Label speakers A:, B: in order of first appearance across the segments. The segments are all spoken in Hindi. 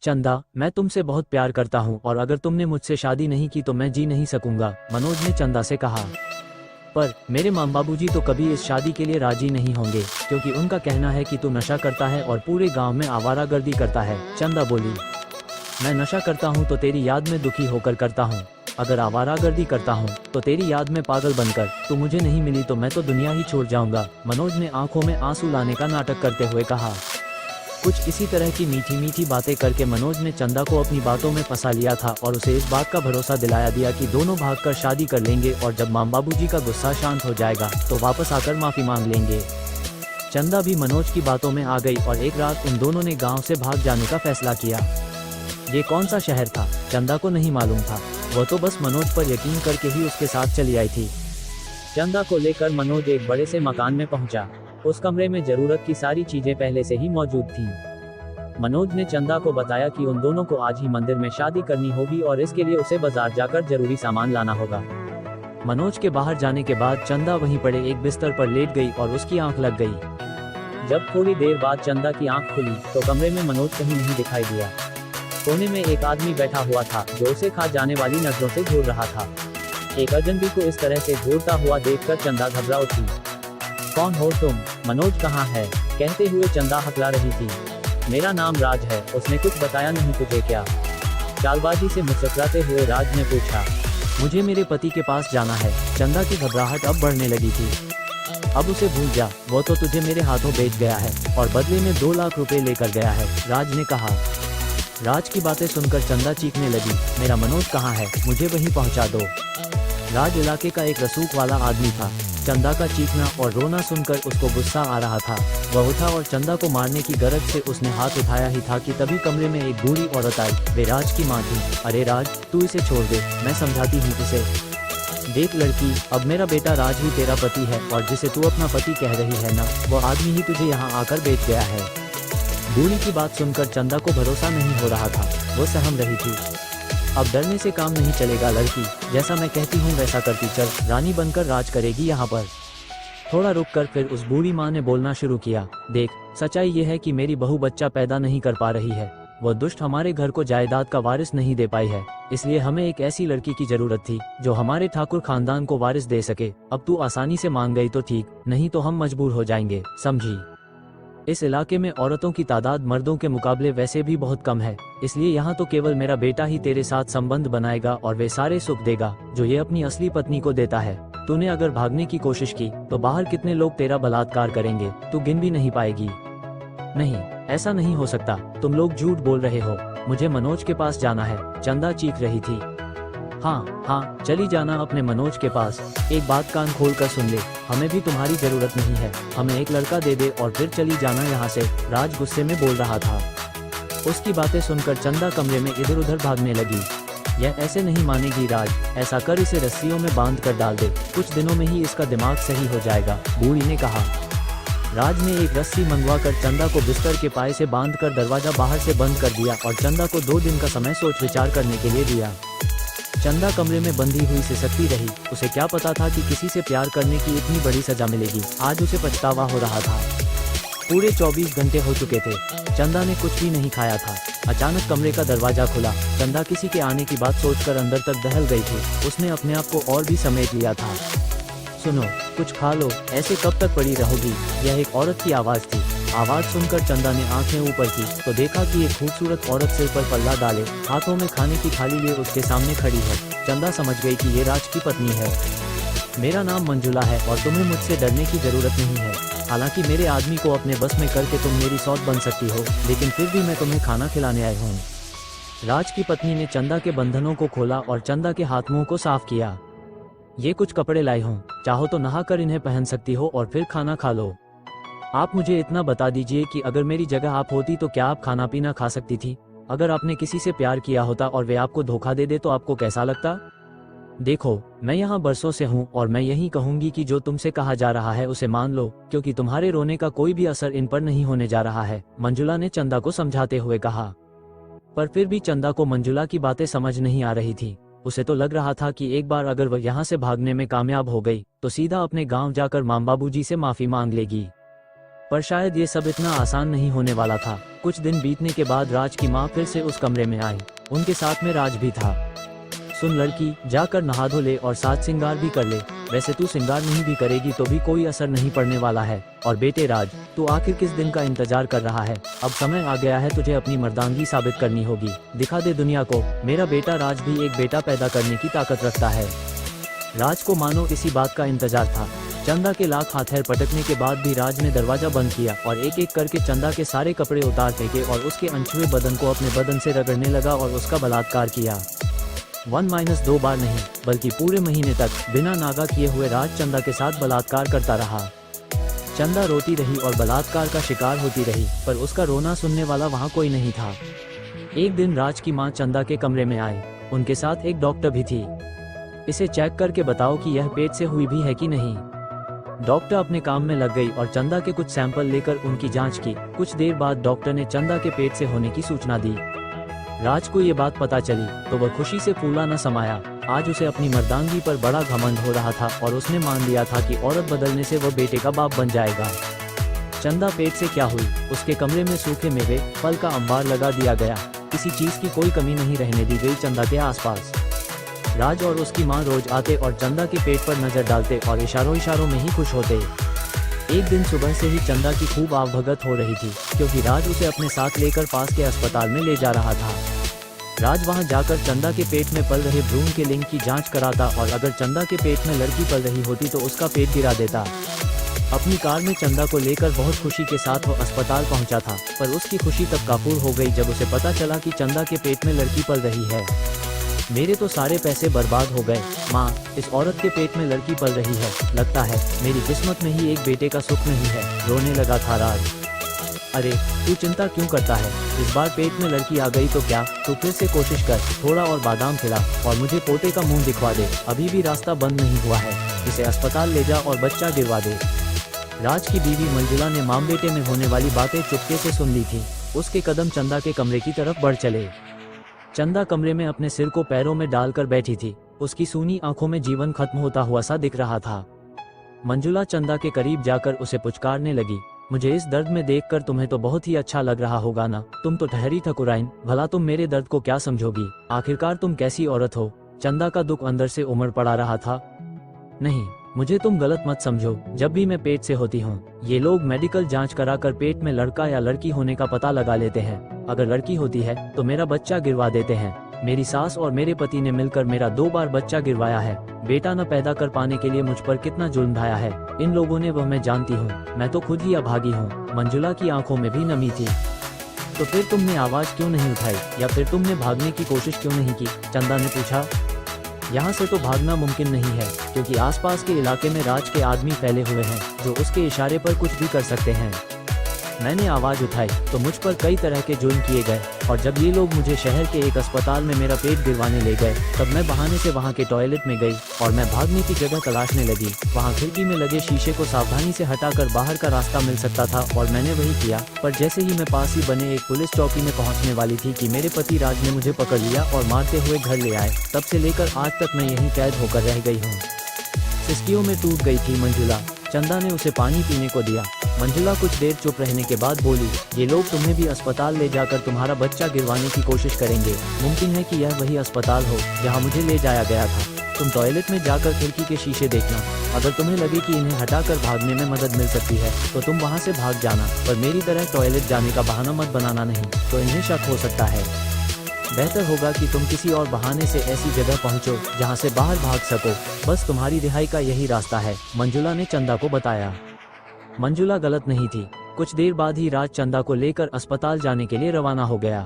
A: चंदा, मैं तुमसे बहुत प्यार करता हूँ और अगर तुमने मुझसे शादी नहीं की तो मैं जी नहीं सकूंगा, मनोज ने चंदा से कहा। पर मेरे माँ बाबूजी तो कभी इस शादी के लिए राजी नहीं होंगे, क्योंकि उनका कहना है कि तू नशा करता है और पूरे गांव में आवारागर्दी करता है। चंदा बोली, मैं नशा करता हूँ तो तेरी याद में दुखी होकर करता हूँ, अगर आवारागर्दी करता हूँ तो तेरी याद में पागल बनकर। तू मुझे नहीं मिली तो मैं तो दुनिया ही छोड़ जाऊंगा, मनोज ने आंखों में आंसू लाने का नाटक करते हुए कहा। कुछ इसी तरह की मीठी मीठी बातें करके मनोज ने चंदा को अपनी बातों में फंसा लिया था और उसे इस बात का भरोसा दिलाया दिया कि दोनों भागकर शादी कर लेंगे और जब माँ बाबूजी का गुस्सा शांत हो जाएगा तो वापस आकर माफी मांग लेंगे। चंदा भी मनोज की बातों में आ गई और एक रात उन दोनों ने गांव से भाग जाने का फैसला किया। ये कौन सा शहर था, चंदा को नहीं मालूम था। वह तो बस मनोज पर यकीन करके ही उसके साथ चली आई थी। चंदा को लेकर मनोज एक बड़े से मकान में पहुंचा। उस कमरे में जरूरत की सारी चीजें पहले से ही मौजूद थीं। मनोज ने चंदा को बताया कि उन दोनों को आज ही मंदिर में शादी करनी होगी और इसके लिए उसे बाजार जाकर जरूरी सामान लाना होगा। मनोज के बाहर जाने के बाद चंदा वहीं पड़े एक बिस्तर पर लेट गई और उसकी आंख लग गई। जब थोड़ी देर बाद चंदा की आंख खुली तो कमरे में मनोज कहीं नहीं दिखाई दिया। कोने में एक आदमी बैठा हुआ था जो उसे खा जाने वाली नजरों से घूर रहा था। एक अजनबी को इस तरह से घूरता हुआ देखकर चंदा घबरा उठी। कौन हो तुम, मनोज कहाँ है, कहते हुए चंदा हकला रही थी। मेरा नाम राज है, उसने कुछ बताया नहीं तुझे क्या, चालबाजी से मुस्कुराते हुए राज ने पूछा। मुझे मेरे पति के पास जाना है। चंदा की घबराहट अब बढ़ने लगी थी। अब उसे भूल जा, वो तो तुझे मेरे हाथों बेच गया है और बदले में 2 लाख रुपए लेकर गया है, राज ने कहा। राज की बातें सुनकर चंदा चीखने लगी, मेरा मनोज कहाँ है, मुझे वहीं पहुँचा दो। राज इलाके का एक रसूख वाला आदमी था। चंदा का चीखना और रोना सुनकर उसको गुस्सा आ रहा था। वह उठा और चंदा को मारने की गरज से उसने हाथ उठाया ही था कि तभी कमरे में एक बूढ़ी औरत आई। वे राज की माँ थी। अरे राज, तू इसे छोड़ दे, मैं समझाती हूँ उसे। देख लड़की, अब मेरा बेटा राज ही तेरा पति है और जिसे तू अपना पति कह रही है ना, वो आदमी ही तुझे यहाँ आकर बेच गया है। बूढ़ी की बात सुनकर चंदा को भरोसा नहीं हो रहा था। वो सहम रही थी। अब डरने से काम नहीं चलेगा लड़की, जैसा मैं कहती हूँ वैसा करती चल, रानी बनकर राज करेगी यहाँ पर। थोड़ा रुक कर फिर उस बूढ़ी माँ ने बोलना शुरू किया। देख, सच्चाई ये है कि मेरी बहू बच्चा पैदा नहीं कर पा रही है। वह दुष्ट हमारे घर को जायदाद का वारिस नहीं दे पाई है, इसलिए हमें एक ऐसी लड़की की जरूरत थी जो हमारे ठाकुर खानदान को वारिस दे सके। अब तू आसानी से मान गई तो ठीक, नहीं तो हम मजबूर हो जाएंगे, समझी। इस इलाके में औरतों की तादाद मर्दों के मुकाबले वैसे भी बहुत कम है, इसलिए यहाँ तो केवल मेरा बेटा ही तेरे साथ संबंध बनाएगा और वे सारे सुख देगा जो ये अपनी असली पत्नी को देता है। तूने अगर भागने की कोशिश की तो बाहर कितने लोग तेरा बलात्कार करेंगे, तू गिन भी नहीं पाएगी। नहीं, ऐसा नहीं हो सकता, तुम लोग झूठ बोल रहे हो। मुझे मनोज के पास जाना है, चंदा चीख रही थी। हाँ हाँ, चली जाना अपने मनोज के पास। एक बात कान खोल कर सुन ले, हमें भी तुम्हारी जरूरत नहीं है, हमें एक लड़का दे दे और फिर चली जाना यहाँ से, राज गुस्से में बोल रहा था। उसकी बातें सुनकर चंदा कमरे में इधर उधर भागने लगी। यह ऐसे नहीं मानेगी राज, ऐसा कर इसे रस्सियों में बांध कर डाल दे, कुछ दिनों में ही इसका दिमाग सही हो जाएगा, बूढ़ी ने कहा। राज ने एक रस्सी मंगवाकर चंदा को बिस्तर के पाए से बांधकर दरवाजा बाहर से बंद कर दिया और चंदा को 2 दिन का समय सोच विचार करने के लिए दिया। चंदा कमरे में बंधी हुई सिसकती रही। उसे क्या पता था कि किसी से प्यार करने की इतनी बड़ी सजा मिलेगी। आज उसे पछतावा हो रहा था। पूरे 24 घंटे हो चुके थे, चंदा ने कुछ भी नहीं खाया था। अचानक कमरे का दरवाजा खुला। चंदा किसी के आने की बात सोचकर अंदर तक दहल गई थी। उसने अपने आप को और भी समेट लिया था। सुनो, कुछ खा लो, ऐसे कब तक पड़ी रहोगी? यह एक औरत की आवाज़ थी। आवाज़ सुनकर चंदा ने आंखें ऊपर की तो देखा कि एक खूबसूरत औरत सिर पर पल्ला डाले हाथों में खाने की थाली लिए उसके सामने खड़ी है। चंदा समझ गई कि ये राज की पत्नी है। मेरा नाम मंजुला है और तुम्हें मुझसे डरने की जरूरत नहीं है। हालांकि मेरे आदमी को अपने बस में करके तुम मेरी सौत बन सकती हो, लेकिन फिर भी मैं तुम्हें खाना खिलाने आई हूँ। राज की पत्नी ने चंदा के बंधनों को खोला और चंदा के हाथ मुंह को साफ किया। ये कुछ कपड़े लाई हूँ, चाहो तो नहा कर इन्हें पहन सकती हो और फिर खाना खा लो। आप मुझे इतना बता दीजिए कि अगर मेरी जगह आप होती तो क्या आप खाना पीना खा सकती थी? अगर आपने किसी से प्यार किया होता और वे आपको धोखा दे दे तो आपको कैसा लगता? देखो, मैं यहाँ बरसों से हूँ और मैं यही कहूँगी कि जो तुमसे कहा जा रहा है उसे मान लो, क्योंकि तुम्हारे रोने का कोई भी असर इन पर नहीं होने जा रहा है, मंजुला ने चंदा को समझाते हुए कहा। पर फिर भी चंदा को मंजुला की बातें समझ नहीं आ रही थी। उसे तो लग रहा था कि एक बार अगर वह यहाँ से भागने में कामयाब हो गई तो सीधा अपने गाँव जाकर माँ बाबूजी से माफी मांग लेगी। पर शायद ये सब इतना आसान नहीं होने वाला था। कुछ दिन बीतने के बाद राज की माँ फिर से उस कमरे में आई। उनके साथ में राज भी था। सुन लड़की, जाकर नहा धो ले और साथ श्रृंगार भी कर ले। वैसे तू श्रृंगार नहीं भी करेगी तो भी कोई असर नहीं पड़ने वाला है। और बेटे राज, तू आखिर किस दिन का इंतजार कर रहा है? अब समय आ गया है, तुझे अपनी मर्दानगी साबित करनी होगी। दिखा दे दुनिया को, मेरा बेटा राज भी एक बेटा पैदा करने की ताकत रखता है। राज को मानो इसी बात का इंतजार था। चंदा के लाख हाथैर पटकने के बाद भी राज ने दरवाजा बंद किया और एक एक करके चंदा के सारे कपड़े उतार फेंके और उसके अनछुए बदन को अपने बदन से रगड़ने लगा और उसका बलात्कार किया। 1-2 बार नहीं बल्कि पूरे महीने तक बिना नागा किए हुए राज चंदा के साथ बलात्कार करता रहा। चंदा रोती रही और बलात्कार का शिकार होती रही, पर उसका रोना सुनने वाला वहाँ कोई नहीं था। एक दिन राज की माँ चंदा के कमरे में आए। उनके साथ एक डॉक्टर भी थी। इसे चेक करके बताओ कि यह पेट से हुई भी है कि नहीं। डॉक्टर अपने काम में लग गई और चंदा के कुछ सैंपल लेकर उनकी जांच की। कुछ देर बाद डॉक्टर ने चंदा के पेट से होने की सूचना दी। राज को ये बात पता चली तो वह खुशी से फूला न समाया। आज उसे अपनी मर्दानगी पर बड़ा घमंड हो रहा था और उसने मान लिया था कि औरत बदलने से वह बेटे का बाप बन जाएगा। चंदा पेट से क्या हुई? उसके कमरे में सूखे मेवे, फल का अंबार लगा दिया गया। किसी चीज की कोई कमी नहीं रहने दी गई चंदा के आसपास। राज और उसकी माँ रोज आते और चंदा के पेट पर नजर डालते और इशारों में ही खुश होते। एक दिन सुबह से ही चंदा की खूब आवभगत हो रही थी, क्योंकि राज उसे अपने साथ लेकर पास के अस्पताल में ले जा रहा था। राज वहां जाकर चंदा के पेट में पल रहे भ्रूण के लिंग की जांच कराता और अगर चंदा के पेट में लड़की पल रही होती तो उसका पेट गिरा देता। अपनी कार में चंदा को लेकर बहुत खुशी के साथ वो अस्पताल पहुंचा था, पर उसकी खुशी तब काफूर हो गई जब उसे पता चला कि चंदा के पेट में लड़की पल रही है। मेरे तो सारे पैसे बर्बाद हो गए। माँ, इस औरत के पेट में लड़की पल रही है। लगता है मेरी किस्मत में ही एक बेटे का सुख नहीं है। रोने लगा था राज। अरे तू चिंता क्यों करता है? इस बार पेट में लड़की आ गई तो क्या? तू फिर से कोशिश कर, थोड़ा और बादाम खिला और मुझे पोते का मुंह दिखवा दे। अभी भी रास्ता बंद नहीं हुआ है। इसे अस्पताल ले जा और बच्चा गिरवा दे। राज की बीवी मंजुला ने माम बेटे में होने वाली बातें चुपके से सुन ली थी। उसके कदम चंदा के कमरे की तरफ बढ़ चले। चंदा कमरे में अपने सिर को पैरों में डालकर बैठी थी। उसकी सूनी आंखों में जीवन खत्म होता हुआ सा दिख रहा था। मंजुला चंदा के करीब जाकर उसे पुचकारने लगी। मुझे इस दर्द में देखकर तुम्हें तो बहुत ही अच्छा लग रहा होगा ना? तुम तो ठहरी ठकुराइन, भला तुम मेरे दर्द को क्या समझोगी? आखिरकार तुम कैसी औरत हो? चंदा का दुख अंदर से उमड़ पड़ा रहा था। नहीं, मुझे तुम गलत मत समझो। जब भी मैं पेट से होती हूँ, ये लोग मेडिकल जांच कराकर पेट में लड़का या लड़की होने का पता लगा लेते हैं। अगर लड़की होती है तो मेरा बच्चा गिरवा देते हैं। मेरी सास और मेरे पति ने मिलकर मेरा 2 बार बच्चा गिरवाया है। बेटा न पैदा कर पाने के लिए मुझ पर कितना जुल्म ढाया है इन लोगों ने, वह मैं जानती हूँ। मैं तो खुद ही अभागी हूँ। मंजुला की आंखों में भी नमी थी। तो फिर तुमने आवाज क्यों नहीं उठाई, या फिर तुमने भागने की कोशिश क्यों नहीं की? चंदा ने पूछा। यहाँ से तो भागना मुमकिन नहीं है, क्योंकि आसपास के इलाके में राज के आदमी फैले हुए हैं जो उसके इशारे पर कुछ भी कर सकते हैं। मैंने आवाज उठाई तो मुझ पर कई तरह के जुल्म किए गए, और जब ये लोग मुझे शहर के एक अस्पताल में मेरा पेट गिरवाने ले गए तब मैं बहाने से वहाँ के टॉयलेट में गई और मैं भागने की जगह तलाशने लगी। वहाँ खिड़की में लगे शीशे को सावधानी से हटाकर बाहर का रास्ता मिल सकता था और मैंने वही किया। पर जैसे ही मैं पास ही बने एक पुलिस चौकी में पहुँचने वाली थी कि मेरे पति राज ने मुझे पकड़ लिया और मारते हुए घर ले आए। तब से लेकर आज तक मैं यहीं कैद होकर रह गई हूँ। सिस्कियों में टूट गई थी मंजुला। चंदा ने उसे पानी पीने को दिया। मंजुला कुछ देर चुप रहने के बाद बोली, ये लोग तुम्हें भी अस्पताल ले जाकर तुम्हारा बच्चा गिरवाने की कोशिश करेंगे। मुमकिन है कि यह वही अस्पताल हो जहां मुझे ले जाया गया था। तुम टॉयलेट में जाकर खिड़की के शीशे देखना। अगर तुम्हें लगे कि इन्हें हटाकर भागने में मदद मिल सकती है तो तुम वहां से भाग जाना, पर मेरी तरह टॉयलेट जाने का बहाना मत बनाना, नहीं तो इन्हें शक हो सकता है। बेहतर होगा कि तुम किसी और बहाने से ऐसी जगह पहुंचो जहां से बाहर भाग सको। बस तुम्हारी रिहाई का यही रास्ता है, मंजुला ने चंदा को बताया। मंजुला गलत नहीं थी। कुछ देर बाद ही राज चंदा को लेकर अस्पताल जाने के लिए रवाना हो गया।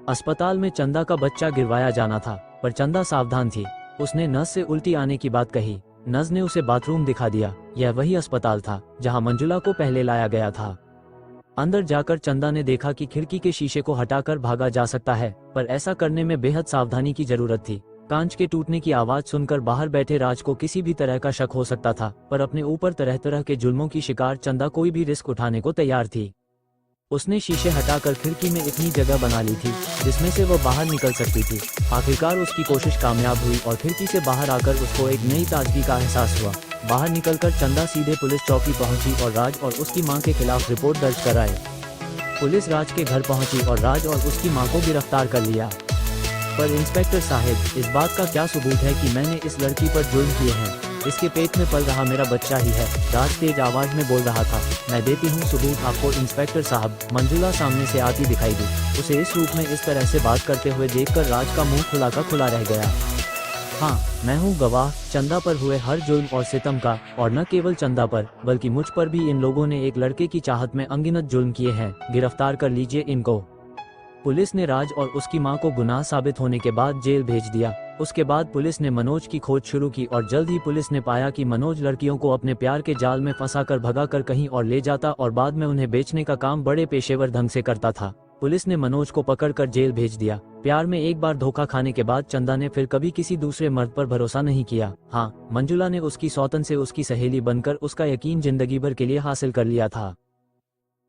A: अस्पताल में चंदा का बच्चा गिरवाया जाना था, पर चंदा सावधान थी। उसने नर्स से उल्टी आने की बात कही। नर्स ने उसे बाथरूम दिखा दिया। यह वही अस्पताल था जहां मंजुला को पहले लाया गया था। अंदर जाकर चंदा ने देखा कि खिड़की के शीशे को हटाकर भागा जा सकता है, पर ऐसा करने में बेहद सावधानी की जरूरत थी। कांच के टूटने की आवाज सुनकर बाहर बैठे राज को किसी भी तरह का शक हो सकता था, पर अपने ऊपर तरह तरह के जुल्मों की शिकार चंदा कोई भी रिस्क उठाने को तैयार थी। उसने शीशे हटाकर खिड़की में इतनी जगह बना ली थी जिसमें से वह बाहर निकल सकती थी। आखिरकार उसकी कोशिश कामयाब हुई और खिड़की से बाहर आकर उसको एक नई ताजगी का एहसास हुआ। बाहर निकलकर चंदा सीधे पुलिस चौकी पहुंची और राज और उसकी मां के खिलाफ रिपोर्ट दर्ज कराई। पुलिस राज के घर पहुंची और राज और उसकी मां को गिरफ्तार कर लिया। पर इंस्पेक्टर साहब, इस बात का क्या सबूत है कि मैंने इस लड़की पर जुर्म किए हैं? इसके पेट में पल रहा मेरा बच्चा ही है, राज तेज आवाज में बोल रहा था। मैं देती हूँ सबूत आपको इंस्पेक्टर साहब, मंजुला सामने से आती दिखाई दी। उसे इस रूप में इस तरह से बात करते हुए देखकर राज का मुंह खुला का खुला रह गया। हाँ, मैं हूँ गवाह चंदा पर हुए हर जुल्म और सितम का, और न केवल चंदा पर बल्कि मुझ पर भी इन लोगों ने एक लड़के की चाहत में अनगिनत जुल्म किए हैं। गिरफ्तार कर लीजिए इनको। पुलिस ने राज और उसकी मां को गुनाह साबित होने के बाद जेल भेज दिया। उसके बाद पुलिस ने मनोज की खोज शुरू की और जल्द ही पुलिस ने पाया कि मनोज लड़कियों को अपने प्यार के जाल में फंसाकर भगाकर कहीं और ले जाता और बाद में उन्हें बेचने का काम बड़े पेशेवर ढंग से करता था। पुलिस ने मनोज को पकड़कर जेल भेज दिया। प्यार में एक बार धोखा खाने के बाद चंदा ने फिर कभी किसी दूसरे मर्द पर भरोसा नहीं किया। हाँ, मंजुला ने उसकी सौतन से उसकी सहेली बनकर उसका यकीन जिंदगी भर के लिए हासिल कर लिया था।